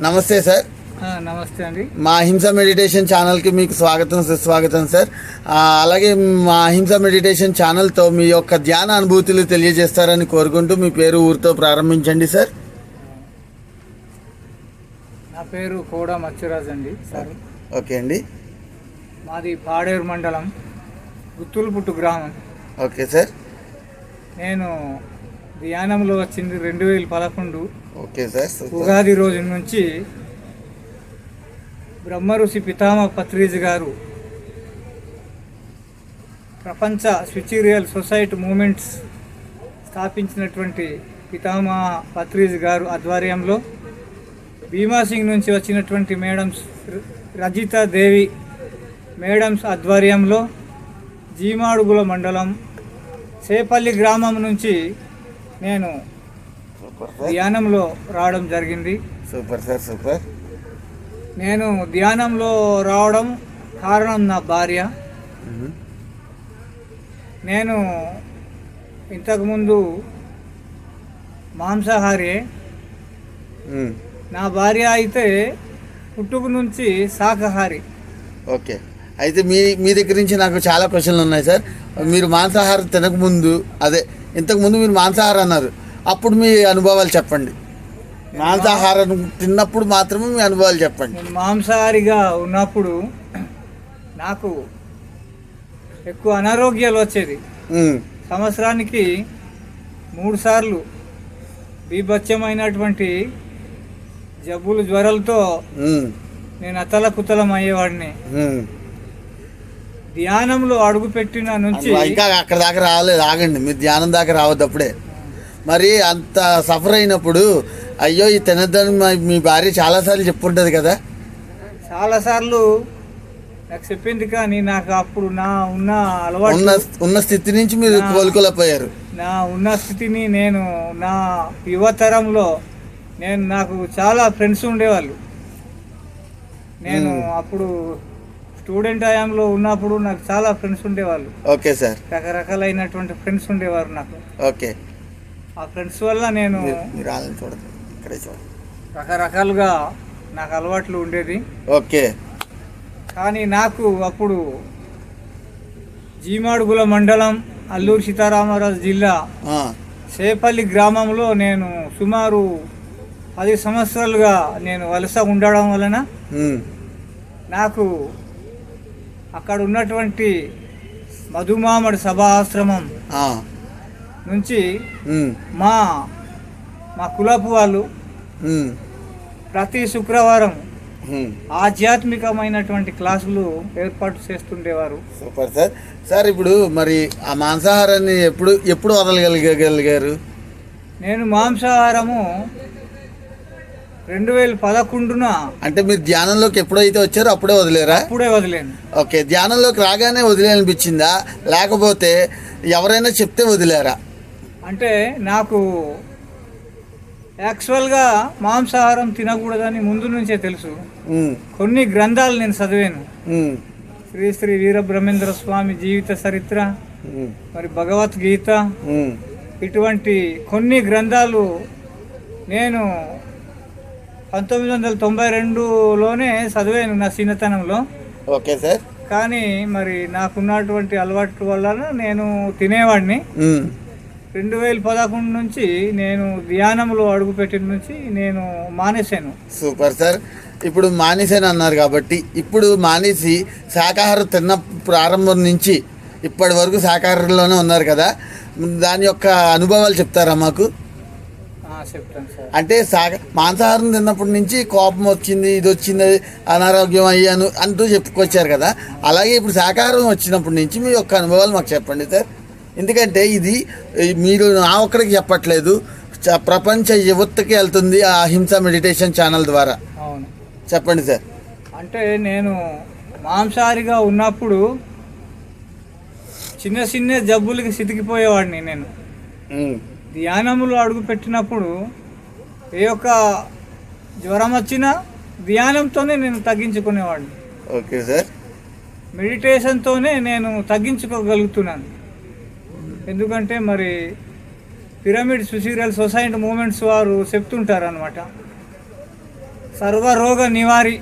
నమస్తే సార్. నమస్తే అండి. మా అహింస మెడిటేషన్ ఛానల్కి మీకు స్వాగతం, సుస్వాగతం సార్. అలాగే మా అహింస మెడిటేషన్ ఛానల్తో మీ యొక్క ధ్యాన అనుభూతులు తెలియజేస్తారని కోరుకుంటూ మీ పేరు, ఊరితో ప్రారంభించండి సార్. నా పేరు కోడా మత్స్యరాజ్ అండి సార్. ఓకే అండి. మాది పాడేరు మండలం, గుత్తులపుట్టు గ్రామం. Okay sir. నేను ధ్యానంలో వచ్చింది 2011. Okay sir. ఉగాది రోజు నుంచి బ్రహ్మఋషి పితామహ పత్రిజీ గారు ప్రపంచ స్పిరిచువల్ సొసైటీ మూమెంట్స్ స్థాపించినటువంటి పితామహ పత్రిజీ గారు ఆధ్వర్యంలో భీమాసింగ్ నుంచి వచ్చినటువంటి మేడమ్స్ రజితా దేవి మేడమ్స్ ఆధ్వర్యంలో జీమాడుగుల మండలం సేపల్లి గ్రామం నుంచి నేను ధ్యానంలో రావడం జరిగింది. Super sir, super. నేను ధ్యానంలో రావడం కారణం నా భార్య. నేను ఇంతకుముందు మాంసాహారి, నా భార్య అయితే పుట్టుక నుంచి శాకాహారి. ఓకే. అయితే మీ దగ్గర నుంచి నాకు చాలా క్వశ్చన్లు ఉన్నాయి సార్. మీరు మాంసాహారం తినకముందు, ఇంతకుముందు మీరు మాంసాహారం అన్నారు, అప్పుడు మీ అనుభవాలు చెప్పండి. మాంసాహారం తిన్నప్పుడు మాత్రమే మీ అనుభవాలు చెప్పండి. నేను మాంసాహారిగా ఉన్నప్పుడు నాకు ఎక్కువ అనారోగ్యాలు వచ్చేది. సంవత్సరానికి 3 సార్లు బీభత్సమైనటువంటి జబ్బులు, జ్వరాలతో నేను అతలకుతలం అయ్యేవాడిని. ధ్యానంలో అడుగుపెట్టిన నుంచి ఇంకా అక్కడ దాకా రాలేదు, ఆగండి. మీరు ధ్యానం దాకా రావద్దు అప్పుడే. మరి అంత సఫర్ అయినప్పుడు అయ్యో ఈ తినద్దని మీ భార్య చాలాసార్లు చెప్పుంటుంది కదా? చాలాసార్లు నాకు చెప్పింది, కానీ నాకు అప్పుడు నా ఉన్న అలవాటు, ఉన్న స్థితి నుంచి మీరు కోలుకోలేకపోయారు. నా ఉన్న స్థితిని నేను నా యువతరంలో నాకు చాలా ఫ్రెండ్స్ ఉండేవాళ్ళు. నేను అప్పుడు స్టూడెంట్ హయాంలో ఉన్నప్పుడు నాకు చాలా ఫ్రెండ్స్ ఉండేవాళ్ళు. Okay sir. రకరకాలైనటువంటి ఫ్రెండ్స్ ఉండేవారు నాకు. ఓకే. ఆ ఫ్రెండ్స్ వల్ల నేను చూడండి, ఇక్కడే చూడండి, రకరకాలుగా నాకు అలవాట్లు ఉండేది. ఓకే. కానీ నాకు అప్పుడు జీమాడుగుల మండలం, అల్లూరు సీతారామరాజు జిల్లా, సేపల్లి గ్రామంలో నేను సుమారు 10 సంవత్సరాలుగా నేను వలస ఉండడం వలన నాకు అక్కడ ఉన్నటువంటి మధుమామడి సభాశ్రమం నుంచి మా కులపు వాళ్ళు ప్రతి శుక్రవారం ఆధ్యాత్మికమైనటువంటి క్లాసులు ఏర్పాటు చేస్తుండేవారు. Super sir. సార్, ఇప్పుడు మరి ఆ మాంసాహారాన్ని ఎప్పుడు వదలగలిగారు? నేను మాంసాహారము 2011 అంటే మీరు ధ్యానంలోకి ఎప్పుడైతే వచ్చారో అప్పుడే వదిలేరా? అప్పుడే వదిలేను. ఓకే. ధ్యానంలోకి రాగానే వదిలేనిపించిందా, లేకపోతే ఎవరైనా చెప్తే వదిలేరా? అంటే నాకు యాక్చువల్గా మాంసాహారం తినకూడదని ముందు నుంచే తెలుసు. కొన్ని గ్రంథాలు నేను చదివాను. శ్రీ శ్రీ వీరబ్రహ్మేంద్ర స్వామి జీవిత చరిత్ర, మరి భగవద్గీత, ఇటువంటి కొన్ని గ్రంథాలు నేను 1992లోనే చదివాను నా చిన్నతనంలో. Okay sir. కానీ మరి నాకున్నటువంటి అలవాటు వల్ల నేను తినేవాడిని. 2011 నుంచి నేను ధ్యానంలో అడుగుపెట్టిన నుంచి నేను మానేశాను. Super sir. ఇప్పుడు మానేశాను అన్నారు కాబట్టి, ఇప్పుడు మానేసి శాకాహారం తిన్న ప్రారంభం నుంచి ఇప్పటి వరకు శాకాహారంలోనే ఉన్నారు కదా, దాని యొక్క అనుభవాలు చెప్తారా మాకు? చెప్తాను సార్. అంటే మాంసాహారం తిన్నప్పటి నుంచి కోపం వచ్చింది, ఇది వచ్చింది, అనారోగ్యం అయ్యాను అంటూ చెప్పుకొచ్చారు కదా, అలాగే ఇప్పుడు శాకాహారం వచ్చినప్పటి నుంచి మీ యొక్క అనుభవాలు మాకు చెప్పండి సార్. ఎందుకంటే ఇది మీరు నా ఒక్కడికి చెప్పట్లేదు, ప్రపంచ యువతకి వెళ్తుంది ఆ అహింస మెడిటేషన్ ఛానల్ ద్వారా. అవును, చెప్పండి సార్. అంటే నేను మాంసాహారిగా ఉన్నప్పుడు చిన్న చిన్న జబ్బులకి సితికిపోయేవాడిని. నేను ధ్యానంలో అడుగు పెట్టినప్పుడు ఏ ఒక్క జ్వరం వచ్చినా ధ్యానంతోనే నేను తగ్గించుకునేవాడిని. Okay sir. మెడిటేషన్తోనే నేను తగ్గించుకోగలుగుతున్నాను. ఎందుకంటే మరి పిరమిడ్ స్పిరిచువల్ సొసైటీ మూమెంట్స్ వారు చెప్తుంటారు అనమాట, సర్వరోగ నివారి,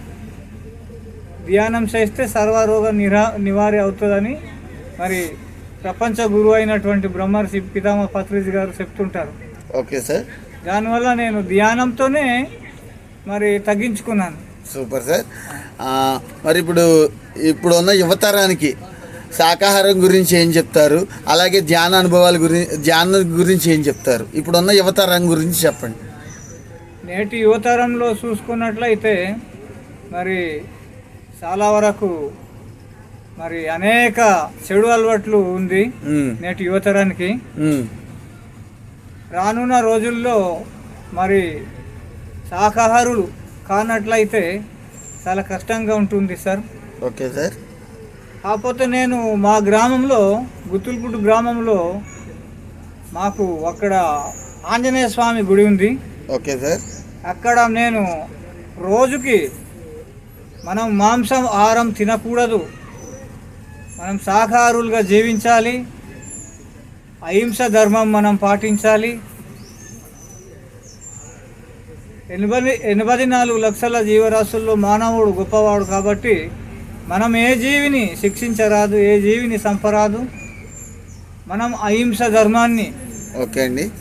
ధ్యానం చేస్తే సర్వరోగ నివారి అవుతుందని మరి ప్రపంచ గురువు అయినటువంటి బ్రహ్మర్షి పితామహ పత్రిజీ గారు చెప్తుంటారు. Okay sir. దానివల్ల నేను ధ్యానంతోనే మరి తగ్గించుకున్నాను. Super sir. మరి ఇప్పుడు ఉన్న యువతరానికి శాకాహారం గురించి ఏం చెప్తారు, అలాగే ధ్యాన అనుభవాల గురించి ఏం చెప్తారు? ఇప్పుడున్న యువతరం గురించి చెప్పండి. నేటి యువతరంలో చూసుకున్నట్లయితే మరి చాలా వరకు మరి అనేక చెడు అలవాట్లు ఉంది నేటి యువతరానికి. రానున్న రోజుల్లో మరి శాకాహారులు కానట్లయితే చాలా కష్టంగా ఉంటుంది సార్. Okay sir. కాకపోతే నేను మా గ్రామంలో, గుత్తులపూడి గ్రామంలో మాకు అక్కడ ఆంజనేయ స్వామి గుడి ఉంది. Okay sir. అక్కడ నేను రోజుకి మనం మాంసం ఆహారం తినకూడదు, మనం శాకాహారులుగా జీవించాలి, అహింస ధర్మం మనం పాటించాలి. 84 లక్షల జీవరాశుల్లో మానవుడు గొప్పవాడు కాబట్టి మనం ఏ జీవిని శిక్షించరాదు, ఏ జీవిని చంపరాదు, మనం అహింస ధర్మాన్ని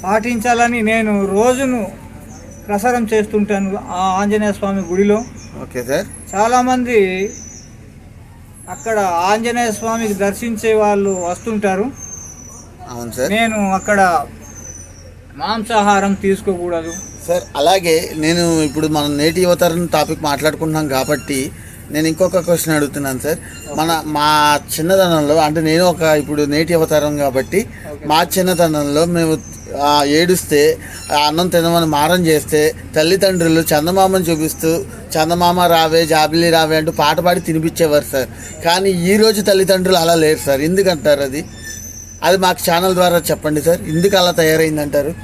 పాటించాలని నేను రోజును ప్రసారం చేస్తుంటాను ఆ ఆంజనేయ స్వామి గుడిలో. Okay sir. చాలామంది అక్కడ ఆంజనేయ స్వామికి దర్శించే వాళ్ళు వస్తుంటారు. అవును సార్. నేను అక్కడ మాంసాహారం తీసుకోకూడదు సార్. అలాగే నేను ఇప్పుడు మనం నేటి యువతరం టాపిక్ మాట్లాడుకుంటున్నాం కాబట్టి నేను ఇంకొక క్వశ్చన్ అడుగుతున్నాను సార్. మా చిన్నతనంలో, అంటే నేను ఇప్పుడు నేటి అవతారం కాబట్టి మా చిన్నతనంలో మేము ఏడుస్తే అన్నం తినమని మారం చేస్తే తల్లిదండ్రులు చందమామని చూపిస్తూ చందమామ రావే జాబిలి రావే అంటూ పాట పాడి తినిపించేవారు సార్. కానీ ఈరోజు తల్లిదండ్రులు అలా లేరు సార్. ఎందుకంటారు? అది మాకు ఛానల్ ద్వారా చెప్పండి సార్. ఎందుకు అలా తయారైందంటారు?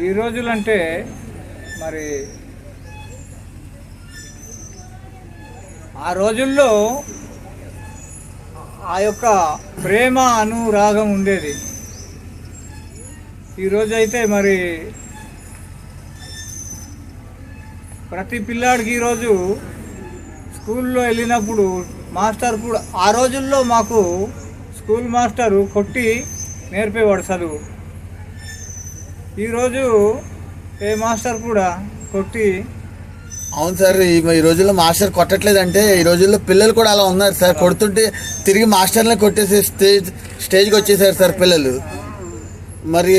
ఈ రోజులంటే మరి ఆ రోజుల్లో ఆ యొక్క ప్రేమ అనురాగం ఉండేది. ఈరోజు అయితే మరి ప్రతి పిల్లాడికి ఈరోజు స్కూల్లో వెళ్ళినప్పుడు మాస్టర్ కూడా, ఆ రోజుల్లో మాకు స్కూల్ మాస్టరు కొట్టి నేర్పేవాడు చదువు. ఈరోజు ఏ మాస్టర్ కూడా కొట్టి. అవును సార్. ఈ రోజుల్లో మాస్టర్ కొట్టట్లేదంటే ఈ రోజుల్లో పిల్లలు కూడా అలా ఉన్నారు సార్. కొడుతుంటే తిరిగి మాస్టర్నే కొట్టేసి స్టేజ్కి వచ్చేసారు సార్ పిల్లలు. మరి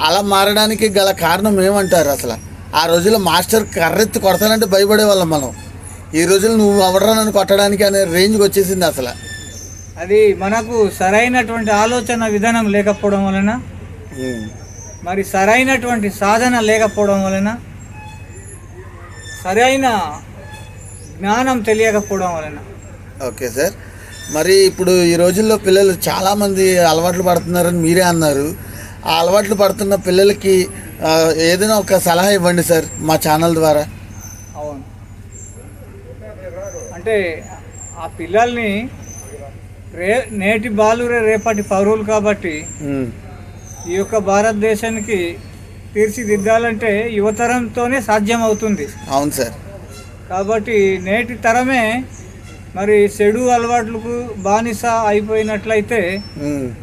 అలా మారడానికి గల కారణం ఏమంటారు అసలు? ఆ రోజుల్లో మాస్టర్ కర్రెత్తి కొడతానంటే భయపడే వాళ్ళం మనం. ఈ రోజుల్లో నువ్వు ఎవడరా నన్ను కొట్టడానికి అనే రేంజ్కి వచ్చేసింది అసలు. అది మనకు సరైనటువంటి ఆలోచన విధానం లేకపోవడం వలన, మరి సరైనటువంటి సాధన లేకపోవడం వలన, సరైన జ్ఞానం తెలియకపోవడం వలన. Okay sir. మరి ఇప్పుడు ఈ రోజుల్లో పిల్లలు చాలామంది అలవాట్లు పడుతున్నారని మీరే అన్నారు. ఆ అలవాట్లు పడుతున్న పిల్లలకి ఏదైనా ఒక సలహా ఇవ్వండి సార్ మా ఛానల్ ద్వారా. అవును, అంటే ఆ పిల్లల్ని నేటి బాలురే రేపటి పౌరులు కాబట్టి ఈ యొక్క భారతదేశానికి తీర్చిదిద్దాలంటే యువతరంతోనే సాధ్యం అవుతుంది. అవును సార్. కాబట్టి నేటి తరమే మరి చెడు అలవాట్లకు బానిస అయిపోయినట్లయితే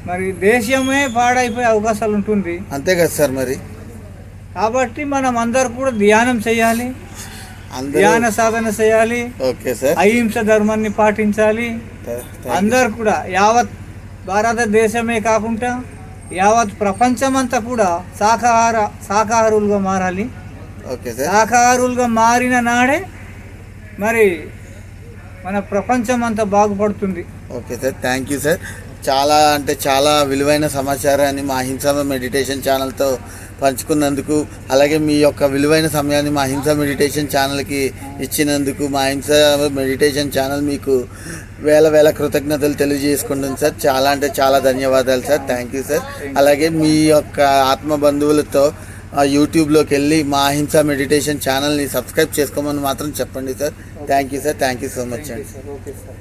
మరి దేశమే పాడైపోయే అవకాశాలు ఉంటుంది. అంతే కదా సార్. మరి కాబట్టి మనం అందరు కూడా ధ్యానం చేయాలి, ధ్యాన సాధన చేయాలి. Okay sir. అహింస ధర్మాన్ని పాటించాలి. అందరు కూడా యావత్ భారతదేశమే కాకుండా యావత్ ప్రపంచమంతా కూడా శాకాహారులుగా మారాలి. Okay sir. శాకాహారులుగా మారిన నాడే మరి మన ప్రపంచం అంతా బాగుపడుతుంది. Okay sir. Thank you sir. చాలా విలువైన సమాచారాన్ని మా హింస మెడిటేషన్ ఛానల్తో పంచుకున్నందుకు, అలాగే మీ యొక్క విలువైన సమయాన్ని మా హింస మెడిటేషన్ ఛానల్కి ఇచ్చినందుకు మా హింస మెడిటేషన్ ఛానల్ మీకు వేల కృతజ్ఞతలు తెలియజేసుకుంటుంది సార్. చాలా ధన్యవాదాలు సార్. Thank you sir. అలాగే మీ యొక్క ఆత్మ బంధువులతో యూట్యూబ్లోకి వెళ్ళి మా హింస మెడిటేషన్ ఛానల్ని సబ్స్క్రైబ్ చేసుకోమని మాత్రం చెప్పండి sir. Thank you sir. Thank you so much అండి. Okay sir.